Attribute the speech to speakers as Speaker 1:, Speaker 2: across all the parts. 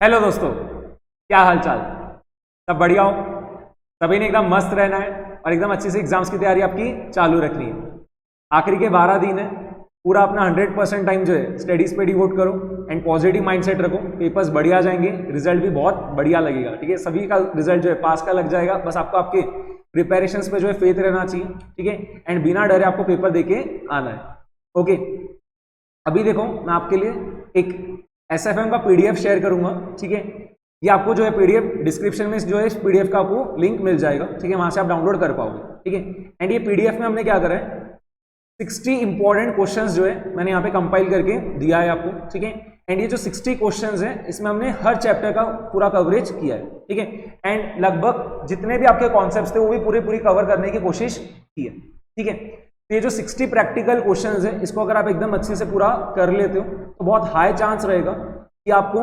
Speaker 1: Hello दोस्तों, क्या हाल चाल। सब बढ़िया हो? सभी ने एकदम मस्त रहना है और एकदम अच्छे से एग्जाम्स की तैयारी आपकी चालू रखनी है। आखिरी के 12 दिन है, पूरा अपना 100% टाइम जो है स्टडीज पे डिवोट करो एंड पॉजिटिव माइंडसेट रखो। पेपर्स बढ़िया जाएंगे, रिजल्ट भी बहुत बढ़िया लगेगा। ठीक है, सभी का रिजल्ट जो है पास का लग जाएगा। बस आपको आपके प्रिपेरेशंस पे जो है फेथ रहना चाहिए। ठीक है, एंड बिना डरे आपको पेपर देके आना है। ओके, अभी देखो मैं आपके लिए एक एसएफएम का पीडीएफ शेयर करूंगा। ठीक है, ये आपको जो है पीडीएफ डिस्क्रिप्शन में जो है इस पीडीएफ का आपको लिंक मिल जाएगा। ठीक है, वहां से आप डाउनलोड कर पाओगे। ठीक है, एंड ये पीडीएफ में हमने क्या करा है, 60 इंपॉर्टेंट क्वेश्चंस जो है मैंने यहाँ पे कंपाइल करके दिया है आपको। ठीक है, एंड ये जो 60 क्वेश्चंस है इसमें हमने हर चैप्टर का पूरा कवरेज किया है। ठीक है, एंड लगभग जितने भी आपके कॉन्सेप्ट्स थे वो भी पूरी कवर करने की कोशिश की है। ठीक है, तो ये जो 60 प्रैक्टिकल क्वेश्चंस है इसको अगर आप एकदम अच्छे से पूरा कर लेते हो तो बहुत हाई चांस रहेगा कि आपको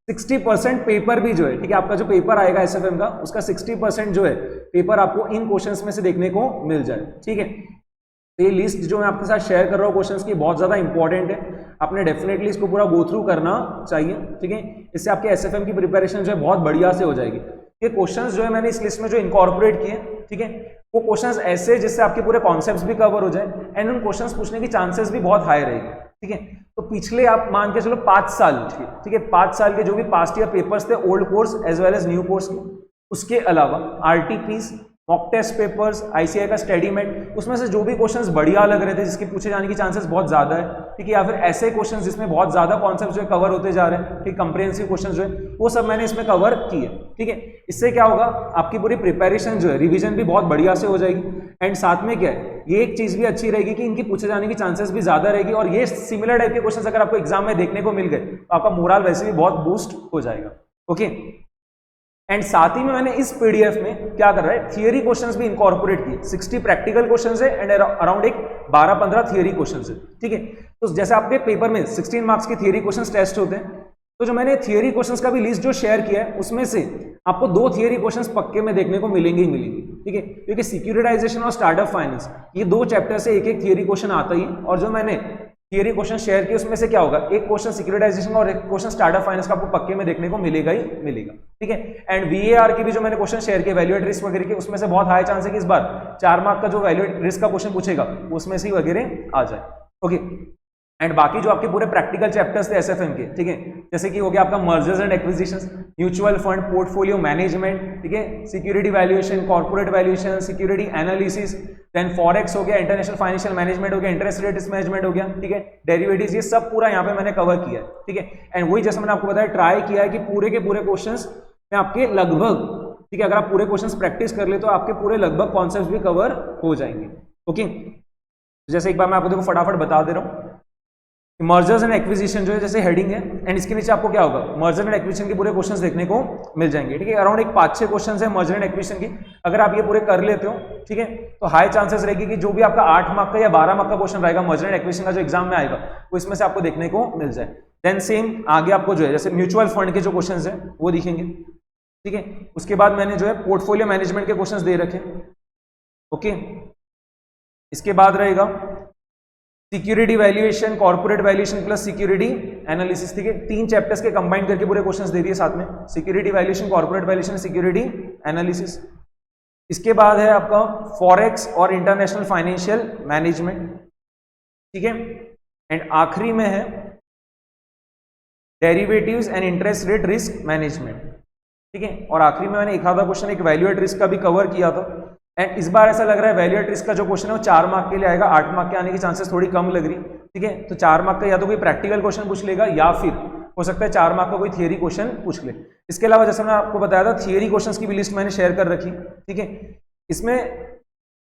Speaker 1: 60% पेपर भी जो है, ठीक है, आपका जो पेपर आएगा एसएफएम का उसका 60% जो है पेपर आपको इन क्वेश्चंस में से देखने को मिल जाए। ठीक है, तो ये लिस्ट जो मैं आपके साथ शेयर कर रहा हूँ क्वेश्चंस की बहुत ज्यादा इंपॉर्टेंट है। आपने डेफिनेटली इसको पूरा गो थ्रू करना चाहिए। ठीक है, इससे आपके एसएफएम की प्रिपरेशन जो है बहुत बढ़िया से हो जाएगी। ये क्वेश्चंस जो है मैंने इस लिस्ट में जो इनकॉर्पोरेट किए, ठीक है, वो क्वेश्चंस ऐसे जिससे आपके पूरे कॉन्सेप्ट्स भी कवर हो जाए एंड उन क्वेश्चंस पूछने की चांसेस भी बहुत हाई रहेगी। ठीक है, तो पिछले आप मान के चलो 5 साल, ठीक है, 5 साल के जो भी पास्ट ईयर पेपर्स थे old course as well as new course के, उसके अलावा RTPs, mock test papers, ICI का स्टडीमेट, उसमें से जो भी क्वेश्चंस बढ़िया लग रहे थे जिसके पूछे जाने की चांसेस बहुत ज्यादा है, ठीक है, या फिर ऐसे क्वेश्चंस जिसमें बहुत ज्यादा कॉन्सेप्ट जो है कवर होते जा रहे हैं, ठीक, कंप्रिहेंसिव क्वेश्चंस जो है वो सब मैंने इसमें कवर किए। ठीक है, इससे क्या होगा, आपकी पूरी प्रिपरेशन जो है रिवीजन भी बहुत बढ़िया से हो जाएगी एंड साथ में क्या है, ये एक चीज भी अच्छी रहेगी कि इनकी पूछे जाने की चांसेस भी ज्यादा रहेगी और ये सिमिलर टाइप के क्वेश्चंस अगर आपको एग्जाम में देखने को मिल गए तो आपका मोरल वैसे भी बहुत बूस्ट हो जाएगा। ओके, एंड साथ ही में मैंने इस पीडीएफ में क्या कर रहा है, थियरी क्वेश्चंस भी इनकॉर्पोरेट किए। 60 प्रैक्टिकल क्वेश्चंस है एंड अराउंड एक 12-15 थियरी क्वेश्चंस है। ठीक है, तो जैसे आपके पेपर में 16 मार्क्स की थियरी क्वेश्चंस टेस्ट होते हैं, तो जो मैंने थियरी क्वेश्चंस का भी लिस्ट जो शेयर किया है उसमें से आपको 2 थियरी क्वेश्चंस पक्के में देखने को मिलेंगे ही मिलेंगे। ठीक है, क्योंकि सिक्योरिटाइजेशन और स्टार्टअप फाइनेंस ये 2 चैप्टर से एक थियरी क्वेश्चन आता ही, और जो मैंने थियरी क्वेश्चन शेयर किए उसमें से क्या होगा, एक क्वेश्चन सिक्योरिटाइजेशन और एक क्वेश्चन स्टार्टअप फाइनेंस का आपको पक्के में देखने को मिलेगा ही मिलेगा। ठीक है, एंड वीएआर की भी जो मैंने क्वेश्चन शेयर किए वैल्यू एट रिस्क वगैरह के, उसमें से बहुत हाई चांस है कि इस बार 4 मार्क का जो वैल्यू एट रिस्क का क्वेश्चन पूछेगा उसमें से ही वगैरह आ जाए। ओके, एंड बाकी जो आपके पूरे प्रैक्टिकल चैप्टर्स थे एसएफएम के, ठीक है, जैसे कि हो गया आपका mergers and acquisitions, mutual fund, portfolio management, ठीक है, security valuation, corporate valuation, security analysis, then forex हो गया, इंटरनेशनल फाइनेंशियल मैनेजमेंट हो गया, इंटरेस्ट रेट रिस्क मैनेजमेंट हो गया, ठीक है, डेरिवेटिव्स, ये सब पूरा यहाँ पे मैंने कवर किया है। ठीक है, एंड वही जैसे मैंने आपको बताया ट्राई किया है कि पूरे के पूरे क्वेश्चंस में आपके लगभग, ठीक है, अगर आप पूरे क्वेश्चंस प्रैक्टिस कर ले तो आपके पूरे लगभग कॉन्सेप्ट्स भी कवर हो जाएंगे। ओके, जैसे एक बार मैं आपको देखो फटाफट बता दे रहा हूँ, मर्जर्स एंड एक्विजिशन जो है जैसे हेडिंग है एंड इसके नीचे आपको क्या होगा, मर्जर एंड एक्विजिशन के पूरे क्वेश्चंस देखने को मिल जाएंगे। ठीक है, अराउंड एक 5-6 क्वेश्चंस है मर्जर एंड एक्विजिशन की, अगर आप ये पूरे कर लेते हो, ठीक है, तो हाई चांसेस रहेगी कि जो भी आपका 8 मार्क का या 12 मार्क का क्वेश्चन रहेगा मर्जर एंड एक्विजिशन का जो एग्जाम में आएगा वो इसमें से आपको देखने को मिल जाए। देन सेम आगे आपको जो है जैसे म्यूचुअल फंड के जो क्वेश्चन है वो दिखेंगे। ठीक है, उसके बाद मैंने जो है पोर्टफोलियो मैनेजमेंट के क्वेश्चन दे रखे। ओके, इसके बाद रहेगा security valuation, corporate valuation plus security analysis. ठीक है, 3 चैप्टर्स के कंबाइन करके पूरे क्वेश्चंस दे दिए साथ में, security valuation, corporate valuation, security analysis. इसके बाद है आपका फॉरेक्स और इंटरनेशनल फाइनेंशियल मैनेजमेंट। ठीक है, एंड आखिरी में है derivatives and interest rate risk management. ठीक है, और आखिरी में मैंने एक आधा क्वेश्चन एक वैल्यू एट रिस्क का भी कवर किया था एंड इस बार ऐसा लग रहा है वैल्यू एट रिस्क का जो क्वेश्चन है वो 4 मार्क के लिए आएगा, 8 मार्क के आने की चांसेस थोड़ी कम लग रही। ठीक है, तो 4 मार्क का या तो कोई प्रैक्टिकल क्वेश्चन पूछ लेगा या फिर हो सकता है 4 मार्क का कोई थियरी क्वेश्चन पूछ ले। इसके अलावा जैसे मैं आपको बताया था थियरी क्वेश्चंस की भी लिस्ट मैंने शेयर कर रखी। ठीक है, इसमें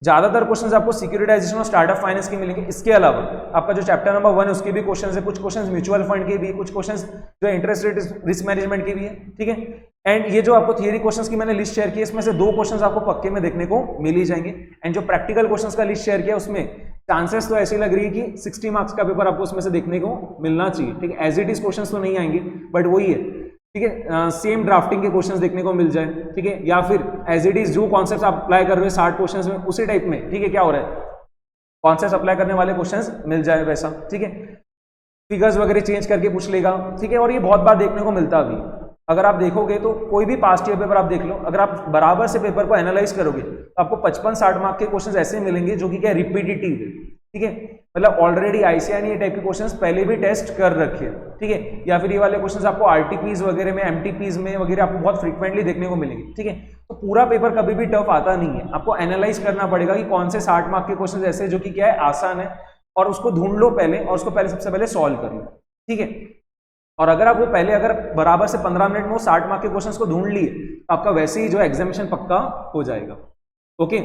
Speaker 1: ज्यादातर क्वेश्चंस आपको सिक्योरिटाइजेशन और स्टार्टअप फाइनेंस के मिलेंगे। इसके अलावा आपका जो चैप्टर नंबर 1 उसके भी क्वेश्चंस है, कुछ क्वेश्चंस म्यूचुअल फंड के भी, कुछ क्वेश्चंस जो इंटरेस्ट रेट रिस्क मैनेजमेंट के भी है। ठीक है, एंड ये जो आपको थियरी क्वेश्चंस की मैंने लिस्ट शेयर की है इसमें से 2 क्वेश्चंस आपको पक्के में देखने को मिल ही जाएंगे एंड जो प्रैक्टिकल क्वेश्चंस का लिस्ट शेयर किया उसमें चांसेस तो ऐसी लग रही है कि 60 मार्क्स का पेपर आपको उसमें से देखने को मिलना चाहिए। ठीक है, एज इट इज क्वेश्चंस तो नहीं आएंगे बट वही है, ठीक है, सेम ड्राफ्टिंग के क्वेश्चंस देखने को मिल जाए। ठीक है, या फिर एज इट इज जो कॉन्सेप्ट आप अप्लाई कर रहे हो 60 क्वेश्चंस में उसी टाइप में, ठीक है, क्या हो रहा है, कॉन्सेप्ट अप्लाई करने वाले क्वेश्चंस मिल जाए वैसा। ठीक है, फिगर्स वगैरह चेंज करके पूछ लेगा। ठीक है, और ये बहुत बार देखने को मिलता भी। अगर आप देखोगे तो कोई भी पास्ट ईयर पेपर आप देख लो, अगर आप बराबर से पेपर को एनालाइज करोगे तो आपको 55-60 मार्क के क्वेश्चंस ऐसे मिलेंगे जो कि क्या रिपीटेटिव है, ठीक है, मतलब ऑलरेडी आईसीआई ने ये टाइप के क्वेश्चंस पहले भी टेस्ट कर रखे हैं, ठीक है, या फिर ये वाले क्वेश्चंस आपको आरटीपीज वगैरह में, एमटीपीज में वगैरह आपको बहुत फ्रीक्वेंटली देखने को मिलेंगे, ठीक है। तो पूरा पेपर कभी भी टफ आता नहीं है, आपको एनालाइज करना पड़ेगा कि कौन से 60 मार्क के क्वेश्चन ऐसे जो कि क्या है आसान है, और उसको ढूंढ लो पहले, और उसको पहले सबसे पहले सॉल्व कर लो, ठीक है। और अगर आप वो पहले अगर बराबर से 15 मिनट में वो 60 मार्क के क्वेश्चंस को ढूंढ लिए तो आपका वैसे ही जो एग्जामिनेशन पक्का हो जाएगा, ओके।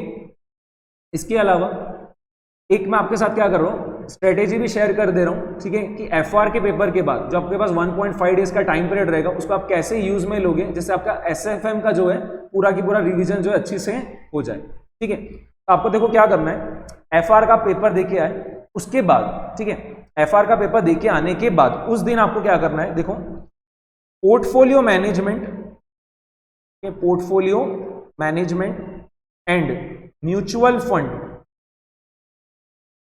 Speaker 1: इसके अलावा एक मैं आपके साथ क्या कर रहा हूँ, स्ट्रेटेजी भी शेयर कर दे रहा हूँ, ठीक है, कि एफआर के पेपर के बाद जो आपके पास 1.5 डेज का टाइम पीरियड रहेगा उसको आप कैसे यूज में लोगे जिससे आपका एसएफएम का जो है पूरा की पूरा रिवीजन जो है अच्छी से हो जाए, ठीक है। तो आपको देखो क्या करना है, एफआर का पेपर देके आए उसके बाद, ठीक है, एफआर का पेपर देके आने के बाद उस दिन आपको क्या करना है, देखो portfolio management, portfolio management and mutual fund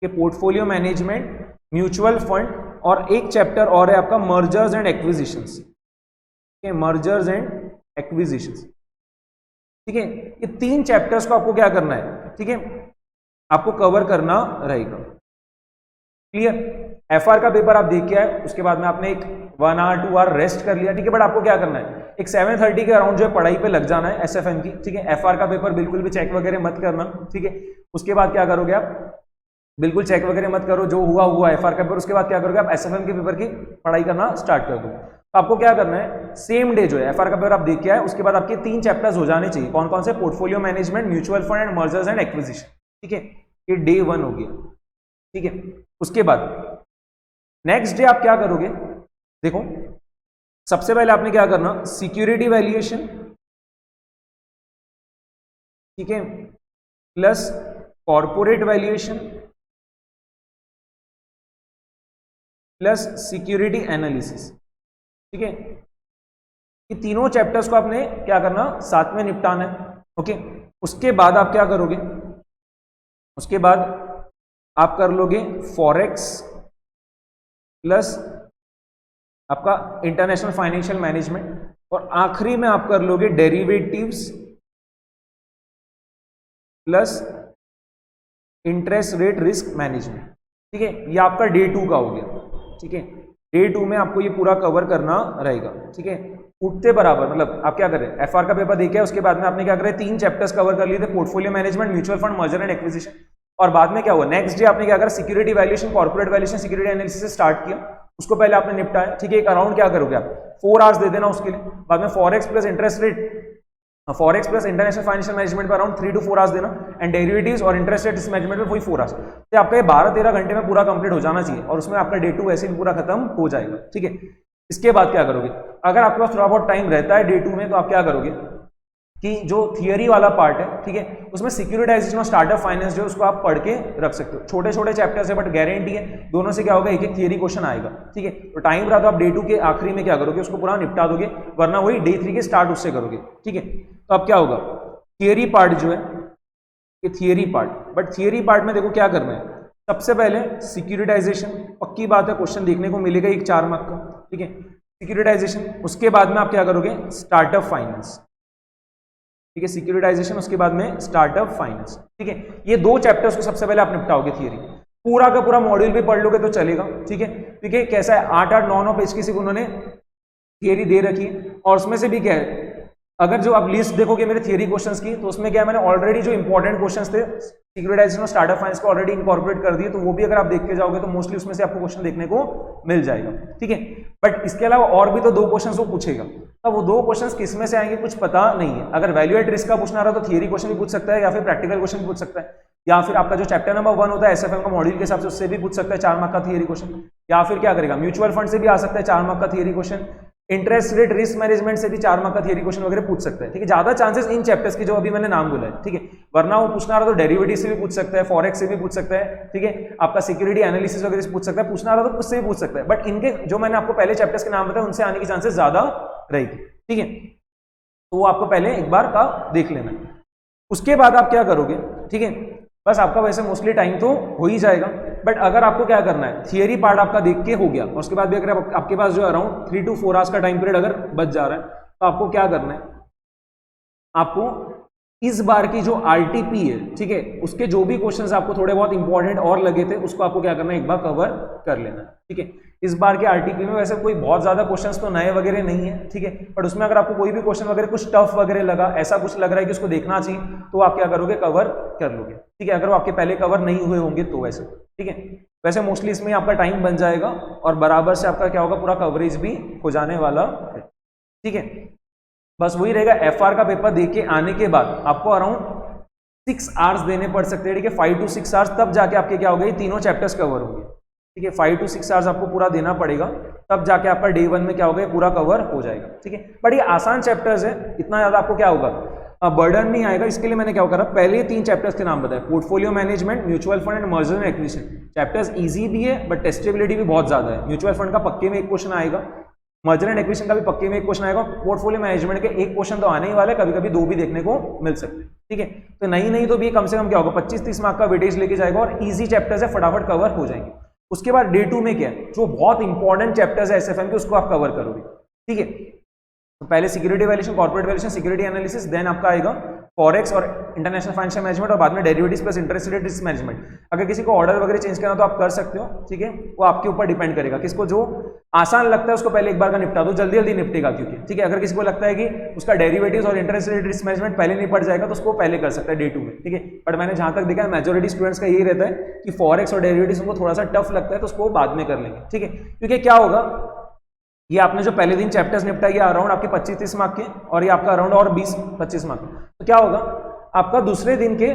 Speaker 1: के, पोर्टफोलियो मैनेजमेंट, म्यूचुअल फंड, और एक चैप्टर और है आपका mergers and acquisitions, mergers and acquisitions, ठीक है। ये 3 चैप्टर्स को आपको क्या करना है, ठीक है, आपको कवर करना रहेगा, क्लियर। एफआर का पेपर आप देख के आए, उसके बाद में आपने एक 1 आवर 2 आवर रेस्ट कर लिया, ठीक है, बट आपको क्या करना है, एक 7:30 के अराउंड जो है पढ़ाई पे लग जाना है एसएफएम की, ठीक है। एफआर का पेपर बिल्कुल भी चेक वगैरह मत करना, ठीक है। उसके बाद क्या करोगे आप, बिल्कुल चेक वगैरह मत करो, जो हुआ एफआर का पेपर, उसके बाद क्या करोगे आप एसएफएम के पेपर की पढ़ाई करना स्टार्ट कर दो। तो आपको क्या करना है, सेम डे जो है एफआर का पेपर आप देख के आए उसके बाद आपके 3 चैप्टर्स हो जाने चाहिए, कौन कौन से, portfolio management, mutual fund and mergers and acquisition, ठीक है, ये डे 1 हो गया, ठीक है। उसके बाद नेक्स्ट डे आप क्या करोगे, देखो सबसे पहले आपने क्या करना, सिक्योरिटी वैल्यूएशन, ठीक है, plus corporate valuation plus security analysis, ठीक है। ये तीनों चैप्टर्स को आपने क्या करना, साथ में निपटाना है, ओके। उसके बाद आप क्या करोगे, उसके बाद आप कर लोगे फॉरेक्स प्लस आपका इंटरनेशनल फाइनेंशियल मैनेजमेंट, और आखिरी में आप कर लोगे derivatives plus interest rate risk management, ठीक है। ये आपका डे 2 का हो गया, ठीक है। डे 2 में आपको ये पूरा कवर करना रहेगा, ठीक है। उठते बराबर मतलब आप क्या करें, एफआर का पेपर देखे उसके बाद में आपने क्या करें, 3 चैप्टर्स कवर कर लिए थे, portfolio management, mutual fund, merger and acquisition, और बाद में क्या हुआ, नेक्स्ट डे आपने क्या करा, security valuation, corporate valuation, security analysis से स्टार्ट किया, उसको पहले आपने निपटाया, ठीक है। एक अराउंड क्या करोगे आप 4 आवर्स दे देना उसके लिए, बाद में forex plus interest rate, forex plus international financial management पर अराउंड 3 to 4 आवर्स देना, एंड डेरिवेटिव्स और इंटरेस्ट रेट रिस्क मैनेजमेंट में वही 4 आवर्स, तो आपका 12-13 घंटे में पूरा कंप्लीट हो जाना चाहिए, और उसमें आपका डे 2 वैसे भी पूरा खत्म हो जाएगा, ठीक है। इसके बाद क्या करोगे, अगर आपके पास थोड़ा बहुत टाइम रहता है डे 2 में, तो आप क्या करोगे कि जो थियरी वाला पार्ट है, ठीक है, उसमें सिक्योरिटाइजेशन और स्टार्टअप फाइनेंस जो उसको आप पढ़ के रख सकते हो, छोटे छोटे चैप्टर्स है बट गारंटी है दोनों से क्या होगा, एक एक थियरी क्वेश्चन आएगा, ठीक है। तो टाइम रहा तो आप डे 2 के आखिरी में क्या करोगे, उसको पूरा निपटा दोगे, वरना वही डे 3 के स्टार्ट उससे करोगे, ठीक है। तो अब क्या होगा, थियरी पार्ट जो है ये theory part, but theory part में देखो क्या करना है, सबसे पहले सिक्योरिटाइजेशन, पक्की बात है क्वेश्चन देखने को मिलेगा एक 4 मार्क का, ठीक है, सिक्योरिटाइजेशन। उसके बाद में आप क्या करोगे, स्टार्टअप फाइनेंस, ठीक है, सिक्योरिटाइजेशन, उसके बाद में स्टार्टअप फाइनेंस, ठीक है। ये 2 चैप्टर्स को सबसे पहले आप निपटाओगे थियरी, पूरा का पूरा मॉड्यूल भी पढ़ लोगे तो चलेगा, ठीक है, क्योंकि कैसा है 8-8, 9-9 पेज की सिर्फ उन्होंने थियरी दे रखी है, और उसमें से भी क्या है, अगर जो आप लिस्ट देखोगे मेरे थियरी क्वेश्चंस की, तो उसमें क्या है, मैंने ऑलरेडी जो इंपॉर्टेंट क्वेश्चंस थे सिक्योरिटाइजेशन और स्टार्टअप फाइनेंस को ऑलरेडी इनकॉर्पोरेट कर दिए, तो वो भी अगर आप देख के जाओगे तो मोस्टली उसमें से आपको क्वेश्चन देखने को मिल जाएगा, ठीक है। बट इसके अलावा और भी तो 2 क्वेश्चंस वो पूछेगा, अब वो 2 क्वेश्चंस किस में से आएंगे कुछ पता नहीं है, अगर वैल्यू एट रिस्क का पूछना रहा तो थियरी क्वेश्चन भी पूछ सकता है, या फिर प्रैक्टिकल क्वेश्चन भी पूछ सकता है, या फिर आपका जो चैप्टर नंबर 1 होता है एसएफएम का मॉड्यूल के हिसाब से उससे भी पूछ सकता है 4 मार्क का थियरी क्वेश्चन, या फिर क्या करेगा म्यूचुअल फंड से भी आ सकता है 4 मार्क का theory question, interest rate risk management से भी 4 मार्क का थियरी क्वेश्चन वगैरह पूछ सकता है, ठीक है। ज्यादा चांसेस इन चैप्टर्स के जो अभी मैंने नाम बोला है, ठीक है, वरना वो पूछना रहा तो डेरिवेटिव से भी पूछ सकता है, फॉरेक्स से भी पूछ सकता है, ठीक है, आपका सिक्योरिटी एनालिसिस वगैरह से पूछ सकता है, पूछना रहा तो उससे भी पूछ सकता है, बट इनके जो मैंने आपको पहले चैप्टर्स के नाम बताए उनसे आने की चांसेस ज्यादा रहेगी, ठीक है। तो वो आपको पहले एक बार का देख लेना है, उसके बाद आप क्या करोगे, ठीक है, बस आपका वैसे मोस्टली टाइम तो हो ही जाएगा, बट अगर आपको क्या करना है, थियरी पार्ट आपका देख के हो गया, और उसके बाद भी अगर आपके पास जो अराउंड 3 to 4 आवर्स का टाइम पीरियड अगर बच जा रहा है, तो आपको क्या करना है, आपको इस बार की जो आरटीपी है, ठीक है, उसके जो भी क्वेश्चंस आपको थोड़े बहुत इंपॉर्टेंट और लगे थे उसको आपको क्या करना है, एक बार कवर कर लेना, ठीक है। इस बार के आरटीपी में वैसे कोई बहुत ज्यादा क्वेश्चंस तो नए वगैरह नहीं है, ठीक है, बट उसमें अगर आपको कोई भी क्वेश्चन वगैरह कुछ टफ वगैरह लगा, ऐसा कुछ लग रहा है कि उसको देखना चाहिए, तो आप क्या करोगे, कवर कर लोगे, ठीक है, अगर वो आपके पहले कवर नहीं हुए होंगे तो वैसे, ठीक है। वैसे मोस्टली इसमें आपका टाइम बन जाएगा और बराबर से आपका क्या होगा, पूरा कवरेज भी हो जाने वाला है, ठीक है। बस वही रहेगा, एफआर का पेपर दे के आने के बाद आपको अराउंड 6 आवर्स देने पड़ सकते हैं, ठीक है, 5 to 6 आवर्स, तब जाके आपके क्या हो गए, तीनों चैप्टर्स कवर होंगे, ठीक है। 5 to 6 आवर्स आपको पूरा देना पड़ेगा, तब जाके आपका डे 1 में क्या होगा, पूरा कवर हो जाएगा, ठीक है। बट ये आसान चैप्टर्स है, इतना ज्यादा आपको क्या होगा, बर्डन नहीं आएगा। इसके लिए मैंने क्या करा, पहले 3 चैप्टर्स के नाम बताए, portfolio management, mutual fund and merger and acquisition. Chapters easy भी है बट टेस्टेबिलिटी भी बहुत ज्यादा है। म्यूचुअल फंड का पक्के में एक क्वेश्चन आएगा, मर्जर एंड एक्विजिशन का भी पक्के में एक क्वेश्चन आएगा, पोर्टफोलियो मैनेजमेंट के एक क्वेश्चन तो आने ही वाला है, कभी कभी 2 भी देखने को मिल सकते हैं, ठीक है। तो नहीं तो भी कम से कम क्या होगा, 25-30 मार्क का वेटेज लेके जाएगा और इजी चैप्टर्स है, फटाफट कवर हो जाएंगे। उसके बाद डे 2 में क्या है, जो बहुत इंपॉर्टेंट चैप्टर्स है एसएफएम के, उसको आप कवर करोगे, ठीक है। तो पहले security valuation, corporate valuation, security analysis, then आपका आएगा फॉरेक्स और इंटरनेशनल फाइनेंशियल मैनेजमेंट, और बाद में derivatives plus interest rate risk management. अगर किसी को ऑर्डर वगैरह चेंज करना तो आप कर सकते हो, ठीक है, वो आपके ऊपर डिपेंड करेगा। किसको जो आसान लगता है उसको पहले एक बार का निपटा दो, जल्दी जल्दी निपटेगा क्योंकि, ठीक है। अगर किसी को लगता है कि उसका डेरिवेटिव्स और इंटरेस्ट रेट रिस्क मैनेजमेंट पहले निपट जाएगा तो उसको पहले कर सकता है डे 2 में, ठीक है। बट मैंने जहां तक देखा है मेजोरिटी स्टूडेंट्स का यही रहता है कि फॉरेक्स और डेरिवेटिव्स उनको थोड़ा सा टफ लगता है तो उसको बाद में कर लेंगे, ठीक है। क्योंकि क्या होगा, ये आपने जो पहले दिन चैप्टर्स निपटा ये अराउंड आपके 25-30 मार्क के, और ये आपका अराउंड और 20-25 मार्क, तो क्या होगा आपका दूसरे दिन के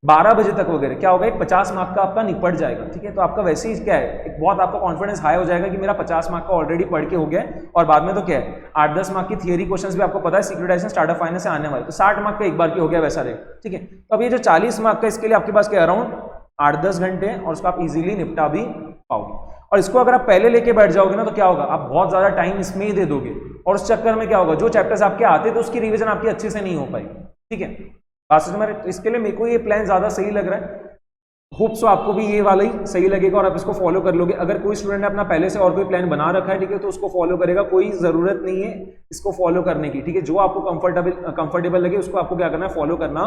Speaker 1: 12 बजे तक वगैरह क्या होगा, एक 50 मार्क का आपका निपट जाएगा, ठीक है। तो आपका वैसे ही क्या है, एक बहुत आपका कॉन्फिडेंस हाई हो जाएगा कि मेरा 50 मार्क का ऑलरेडी पढ़ के हो गया है, और बाद में तो क्या है 8-10 मार्क की थियरी क्वेश्चंस भी आपको पता है सिक्योरिटाइजेशन स्टार्टअप फाइनेंस से आने वाले, तो 60 मार्क का एक बार की हो गया वैसा रहेगा, ठीक है। तो अब ये जो 40 मार्क का, इसके लिए आपके पास क्या अराउंड 8-10 घंटे हैं और उसको आप इजीली निपटा भी पाओगे। और इसको अगर आप पहले लेके बैठ जाओगे ना तो क्या होगा, आप बहुत ज्यादा टाइम इसमें ही दे दोगे, और उस चक्कर में क्या होगा, जो चैप्टर्स आपके आते तो उसकी रिवीजन आपकी अच्छे से नहीं हो पाई, ठीक है। इसके लिए मेरे को ये प्लान ज्यादा सही लग रहा है, होप सो आपको भी ये वाला ही सही लगेगा और आप इसको फॉलो कर लोगे। अगर कोई स्टूडेंट ने अपना पहले से और कोई प्लान बना रखा है, ठीक है, तो उसको फॉलो करेगा, कोई जरूरत नहीं है इसको फॉलो करने की, ठीक है। जो आपको कंफर्टेबल लगे उसको आपको क्या करना है, फॉलो करना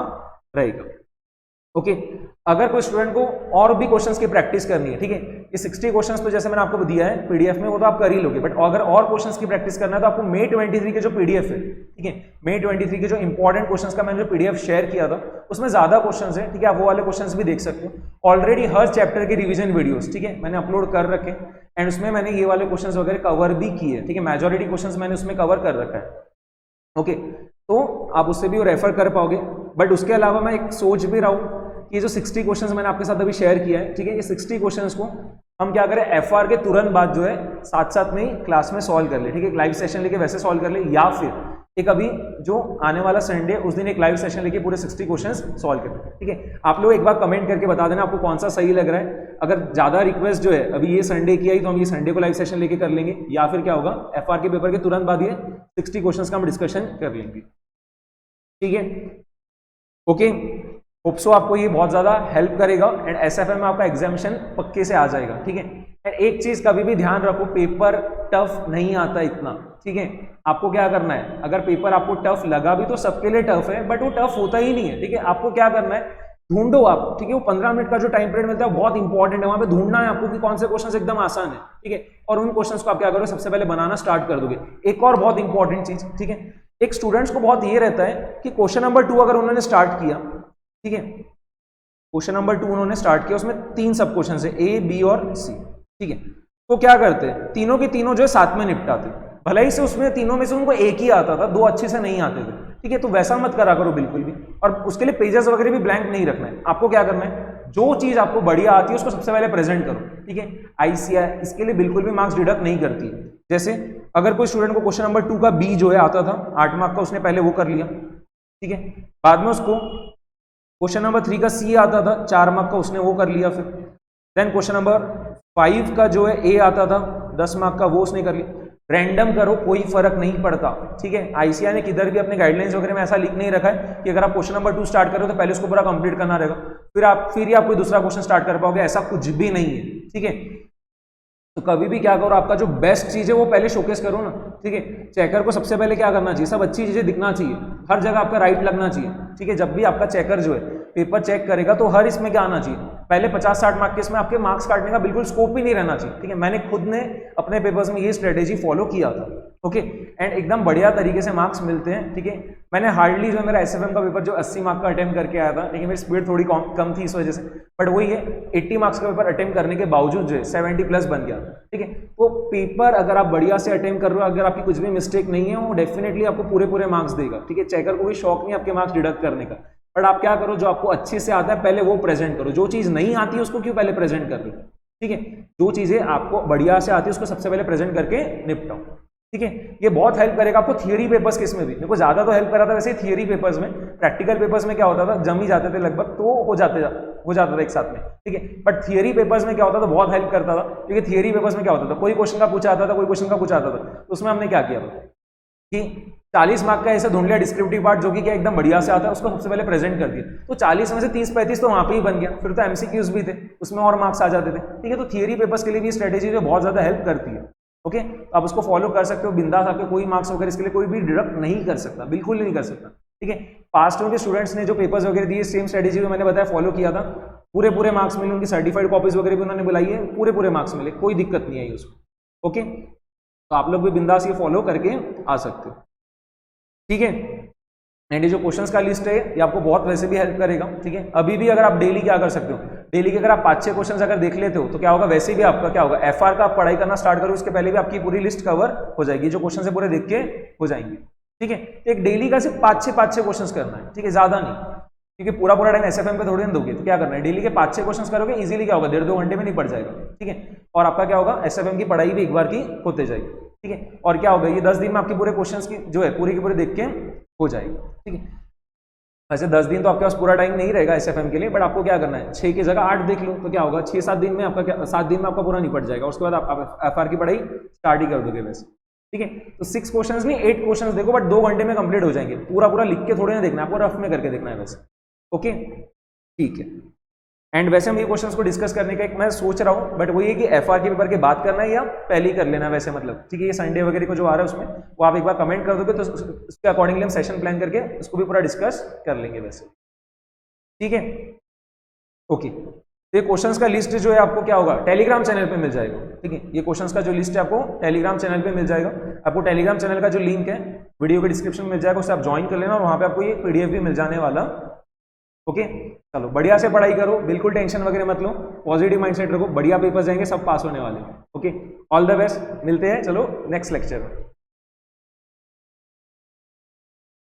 Speaker 1: रहेगा, ओके। अगर कोई स्टूडेंट को और भी क्वेश्चंस की प्रैक्टिस करनी है, ठीक है, ये 60 क्वेश्चंस तो जैसे मैंने आपको दिया है पीडीएफ में, वो तो आप कर ही लोगे, बट अगर और क्वेश्चंस की प्रैक्टिस करना है तो आपको May 23 के जो पीडीएफ है, ठीक है, May 23 के जो इंपॉर्टेंट क्वेश्चंस का मैंने जो पीडीएफ शेयर किया था उसमें ज्यादा क्वेश्चंस है, ठीक है, आप वो वाले क्वेश्चंस भी देख सकते हो। ऑलरेडी हर चैप्टर के रिविजन वीडियोस, ठीक है, मैंने अपलोड कर रखे, एंड उसमें मैंने ये वाले क्वेश्चंस वगैरह कवर भी किए, ठीक है, मेजॉरिटी क्वेश्चंस मैंने उसमें कवर कर रखा है, ओके। तो आप उससे भी रेफर कर पाओगे। बट उसके अलावा मैं एक सोच भी रहा हूँ कि जो 60 क्वेश्चंस मैंने आपके साथ अभी शेयर किया है, ठीक है, ये 60 क्वेश्चंस को हम क्या करें, एफआर के तुरंत बाद जो है साथ साथ में ही क्लास में सॉल्व कर ले, ठीक है, एक लाइव सेशन लेके वैसे सॉल्व कर ले, या फिर एक अभी जो आने वाला संडे उस दिन एक लाइव सेशन लेके पूरे 60 क्वेश्चंस सॉल्व कर ले, ठीक है। आप लोग एक बार कमेंट करके बता देना आपको कौन सा सही लग रहा है। अगर ज्यादा रिक्वेस्ट जो है अभी ये संडे की आई तो हम ये संडे को लाइव सेशन लेके कर लेंगे, या फिर क्या होगा एफआर के पेपर के तुरंत बाद ये 60 क्वेश्चंस का हम डिस्कशन कर लेंगे, ठीक है, ओके। होप सो आपको ये बहुत ज्यादा हेल्प करेगा, एंड एसएफएम में आपका एग्जामिनेशन पक्के से आ जाएगा, ठीक है। एंड एक चीज कभी भी ध्यान रखो, पेपर टफ नहीं आता इतना, ठीक है। आपको क्या करना है, अगर पेपर आपको टफ लगा भी तो सबके लिए टफ है, बट वो टफ होता ही नहीं है, ठीक है। आपको क्या करना है, ढूंढो आप, ठीक है, वो 15 मिनट का जो टाइम पीरियड मिलता है वो बहुत इंपॉर्टेंट है, वहां पे ढूंढना है आपको कि कौन से क्वेश्चन एकदम आसान है, ठीक है, और उन क्वेश्चंस को आप क्या करोगे, सबसे पहले बनाना स्टार्ट कर दोगे। एक और बहुत इंपॉर्टेंट चीज, ठीक है, एक स्टूडेंट्स को बहुत ये रहता है कि क्वेश्चन नंबर 2 अगर उन्होंने स्टार्ट किया, ठीक है, क्वेश्चन नंबर 2 उन्होंने स्टार्ट किया, उसमें 3 सब क्वेश्चन है, ए, बी और सी, ठीक है, तो क्या करते हैं, तीनों की तीनों जो है साथ में निपटाते, भले ही से उसमें तीनों में से उनको एक ही आता था, 2 अच्छे से नहीं आते थे, ठीक है। तो वैसा मत करा करो बिल्कुल भी, और उसके लिए पेजेस वगैरह भी ब्लैंक नहीं रखना है। आपको क्या करना है, जो चीज आपको बढ़िया आती है उसको सबसे पहले प्रेजेंट करो, ठीक है। आईसीआई इसके लिए बिल्कुल भी मार्क्स डिडक्ट नहीं करती है। जैसे अगर कोई स्टूडेंट को क्वेश्चन नंबर 2 का बी जो है आता था 8 मार्क का, उसने पहले वो कर लिया, ठीक है, बाद में उसको क्वेश्चन नंबर 3 का सी आता था 4 मार्क का, उसने वो कर लिया, फिर देन क्वेश्चन नंबर 5 का जो है ए आता था 10 मार्क का, वो उसने कर लिया। रैंडम करो, कोई फर्क नहीं पड़ता, ठीक है। आईसीआई ने किधर भी अपने गाइडलाइंस वगैरह में ऐसा लिख नहीं रखा है कि अगर आप क्वेश्चन नंबर 2 स्टार्ट करो तो पहले उसको पूरा कंप्लीट करना रहेगा, फिर ही आप कोई दूसरा क्वेश्चन स्टार्ट कर पाओगे, ऐसा कुछ भी नहीं है, ठीक है। तो कभी भी क्या करो, आपका जो बेस्ट चीज है वो पहले शोकेस करो ना, ठीक है। चेकर को सबसे पहले क्या करना चाहिए, सब अच्छी चीजें दिखना चाहिए, हर जगह आपका राइट लगना चाहिए, ठीक है। जब भी आपका चेकर जो है पेपर चेक करेगा तो हर इसमें क्या आना चाहिए, पहले 50-60 मार्क के इसमें आपके मार्क्स काटने का बिल्कुल स्कोप ही नहीं रहना चाहिए, ठीक है। मैंने खुद ने अपने पेपर्स में ये स्ट्रेटेजी फॉलो किया था, ओके, एंड एकदम बढ़िया तरीके से मार्क्स मिलते हैं, ठीक है। मैंने हार्डली जो मेरा एसएफएम का पेपर जो 80 मार्क का अटेम्प्ट करके आया था, लेकिन मेरी स्पीड थोड़ी कम थी इस वजह से, बट वही है 80 मार्क्स का पेपर अटेम्प्ट करने के बावजूद जो है 70+ बन गया, ठीक है। तो पेपर अगर आप बढ़िया से अटेम्प्ट कर रहे हो, अगर आपकी कुछ भी मिस्टेक नहीं है, वो डेफिनेटली आपको पूरे मार्क्स देगा, ठीक है। चेकर को भी शौक नहीं आपके मार्क्स डिडक्ट करने का, बट आप क्या करो, जो आपको अच्छे से आता है पहले वो प्रेजेंट करो, जो चीज नहीं आती है उसको क्यों पहले प्रेजेंट कर रहे हो, ठीक है। जो चीजें आपको बढ़िया से आती है उसको सबसे पहले प्रेजेंट करके निपटाओ, ठीक है। ये बहुत हेल्प करेगा आपको थियरी पेपर्स के इसमें भी, मेरे को ज्यादा तो हेल्प करा था वैसे थियरी पेपर्स में। प्रैक्टिकल पेपर्स में क्या होता था, जम ही जाते थे लगभग, तो हो जाता था एक साथ में, ठीक है। बट थियरी पेपर्स में क्या होता था, बहुत हेल्प करता था, क्योंकि थियरी पेपर्स में क्या होता था, कोई क्वेश्चन का पूछा आता था, कोई क्वेश्चन का पूछा आता था, तो उसमें हमने क्या किया था कि 40 मार्क का ऐसा ढूंढ लिया डिस्क्रिप्टिव पार्ट जो कि क्या एकदम बढ़िया से आता है, उसको सबसे पहले प्रेजेंट कर दिया, तो 40 में से 30-35 तो वहां पे ही बन गया, फिर तो एमसीक्यूज भी थे उसमें और मार्क्स आ जाते थे, ठीक है। तो थियरी पेपर्स के लिए भी स्ट्रेटेजी जो बहुत ज्यादा हेल्प करती है, ओके। आप उसको फॉलो कर सकते हो बिंदास, आपके कोई मार्क्स वगैरह इसके लिए कोई भी डिडक्ट नहीं कर सकता, बिल्कुल नहीं कर सकता, ठीक है। पास्ट में भी स्टूडेंट्स ने जो पेपर्स वगैरह दिए सेम स्ट्रेटेजी में मैंने बताया फॉलो किया था, पूरे मार्क्स मिले, उनकी सर्टिफाइड कॉपीज वगैरह भी उन्होंने बुलाई है, पूरे मार्क्स मिले, कोई दिक्कत नहीं आई उसको, ओके। तो आप लोग भी बिंदास ये फॉलो करके आ सकते हो, ठीक है। एंड ये जो क्वेश्चंस का लिस्ट है ये आपको बहुत वैसे भी हेल्प करेगा, ठीक है। अभी भी अगर आप डेली क्या कर सकते हो, डेली के अगर आप 5-6 क्वेश्चंस अगर देख लेते हो तो क्या होगा, वैसे भी आपका क्या होगा, एफआर का आप पढ़ाई करना स्टार्ट करो, उसके पहले भी आपकी पूरी लिस्ट कवर हो जाएगी, जो क्वेश्चन है पूरे देख के हो जाएंगे, ठीक है। एक डेली का सिर्फ 5-6 क्वेश्चन करना है, ठीक है, ज्यादा नहीं, क्योंकि पूरा टाइम एसएफएम पे थोड़ी ना दोगे, तो क्या करना है, डेली के 5-6 क्वेश्चन करोगे, इजीली क्या होगा, 1.5-2 घंटे में निपट जाएगा, ठीक है। और आपका क्या होगा, एसएफएम की पढ़ाई भी एक बार की होते जाएगी, ठीक है। और क्या होगा, ये 10 दिन में आपके पूरे क्वेश्चंस की जो है पूरे के पूरे देख के हो जाएगी, ठीक है। वैसे 10 दिन तो आपके पास पूरा टाइम नहीं रहेगा एसएफएम के लिए, बट आपको क्या करना है, 6 की जगह 8 देख लो, तो क्या होगा, 6-7 दिन में आपका क्या, 7 दिन में आपका पूरा निपट जाएगा, उसके बाद आप एफआर की पढ़ाई स्टार्ट ही कर दोगे वैसे, ठीक है। तो 6 क्वेश्चंस नहीं 8 क्वेश्चंस देखो, बट 2 घंटे में कंप्लीट हो जाएंगे, पूरा लिख के थोड़े ना देखना है, आपको रफ में करके देखना है वैसे, ओके, ठीक है। एंड वैसे हम ये क्वेश्चंस को डिस्कस करने का एक मैं सोच रहा हूँ, बट वही है कि एफआर के पेपर के बात करना है या पहले ही कर लेना वैसे, मतलब ठीक है। ये संडे वगैरह को जो आ रहा है उसमें वो आप एक बार कमेंट कर दोगे तो उसके अकॉर्डिंगली हम सेशन प्लान करके उसको भी पूरा डिस्कस कर लेंगे वैसे, ठीक है, ओके। तो ये क्वेश्चंस का लिस्ट जो है आपको क्या होगा, टेलीग्राम चैनल पे मिल जाएगा, ठीक है। ये क्वेश्चंस का जो लिस्ट है आपको टेलीग्राम चैनल पे मिल जाएगा, आपको टेलीग्राम चैनल का जो लिंक है वीडियो के डिस्क्रिप्शन में मिल जाएगा, उससे आप ज्वाइन कर लेना, और वहां पे आपको ये पीडीएफ भी मिल जाने वाला, ओके। चलो बढ़िया से पढ़ाई करो, बिल्कुल टेंशन वगैरह मत लो, पॉजिटिव माइंडसेट रखो, बढ़िया पेपर जाएंगे, सब पास होने वाले, ओके। ऑल द बेस्ट, मिलते हैं चलो नेक्स्ट लेक्चर में।